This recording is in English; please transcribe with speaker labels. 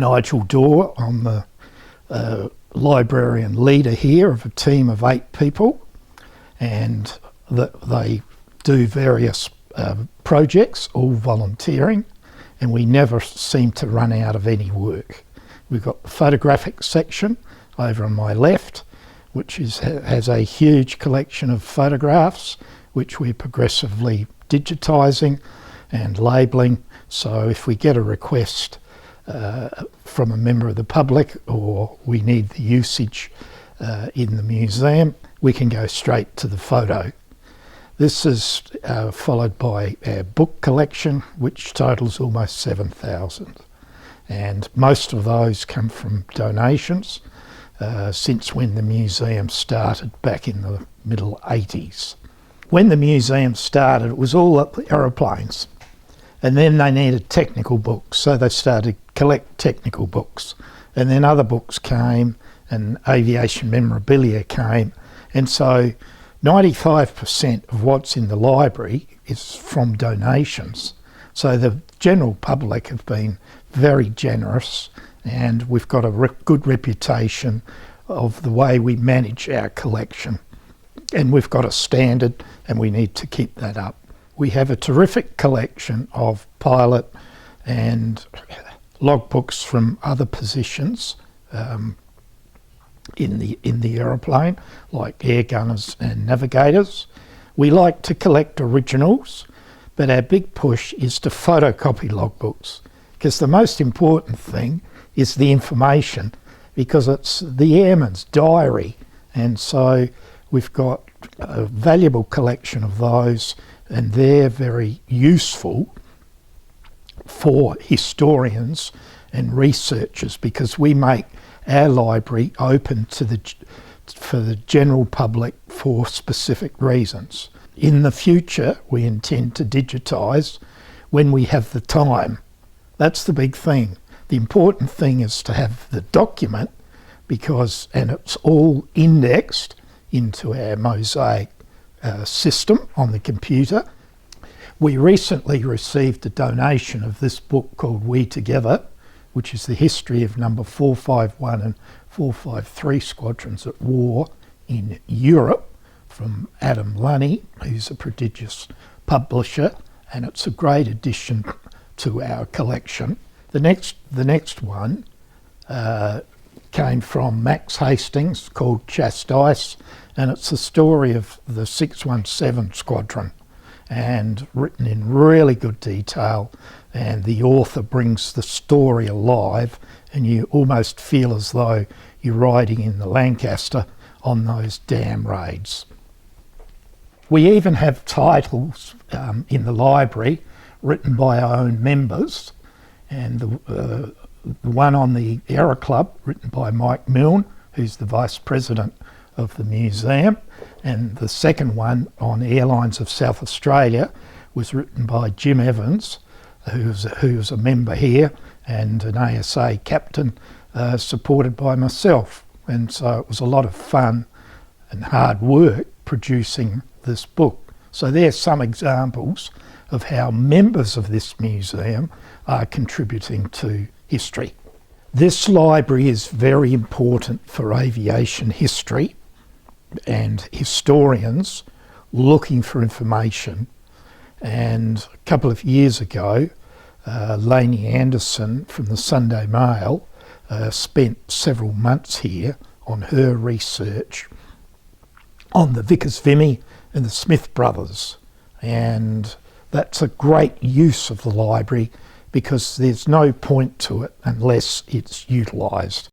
Speaker 1: Nigel Daw. I'm the librarian leader here of a team of 8 people, and they do various projects, all volunteering, and we never seem to run out of any work. We've got the photographic section over on my left, which has a huge collection of photographs which we're progressively digitising and labelling. So if we get a request from a member of the public, or we need the usage in the museum, we can go straight to the photo. This is followed by our book collection, which totals almost 7,000. And most of those come from donations since when the museum started back in the middle 80s. When the museum started, it was all aeroplanes. And then they needed technical books, so they started collect technical books. And then other books came, and aviation memorabilia came. And so 95% of what's in the library is from donations. So the general public have been very generous, and we've got a good reputation of the way we manage our collection. And we've got a standard, and we need to keep that up. We have a terrific collection of pilot and logbooks from other positions in the aeroplane, like air gunners and navigators. We like to collect originals, but our big push is to photocopy logbooks, because the most important thing is the information, because it's the airman's diary. And so we've got a valuable collection of those, and they're very useful for historians and researchers, because we make our library open to for the general public for specific reasons. In the future, we intend to digitise when we have the time. That's the big thing. The important thing is to have the document, and it's all indexed into our Mosaic system on the computer. We recently received a donation of this book called We Together, which is the history of number 451 and 453 squadrons at war in Europe, from Adam Lunny, who's a prodigious publisher, and it's a great addition to our collection. The next one came from Max Hastings, called Chastise, and it's the story of the 617 Squadron, and written in really good detail, and the author brings the story alive, and you almost feel as though you're riding in the Lancaster on those damn raids. We even have titles in the library written by our own members, and the one on the Aero Club, written by Mike Milne, who's the Vice President of the museum, and the second one on Airlines of South Australia was written by Jim Evans, who's a member here, and an ASA captain, supported by myself. And so it was a lot of fun and hard work producing this book. So there's some examples of how members of this museum are contributing to history. This library is very important for aviation history and historians looking for information. And a couple of years ago, Lainey Anderson from the Sunday Mail spent several months here on her research on the Vickers Vimy and the Smith brothers. And that's a great use of the library, because there's no point to it unless it's utilised.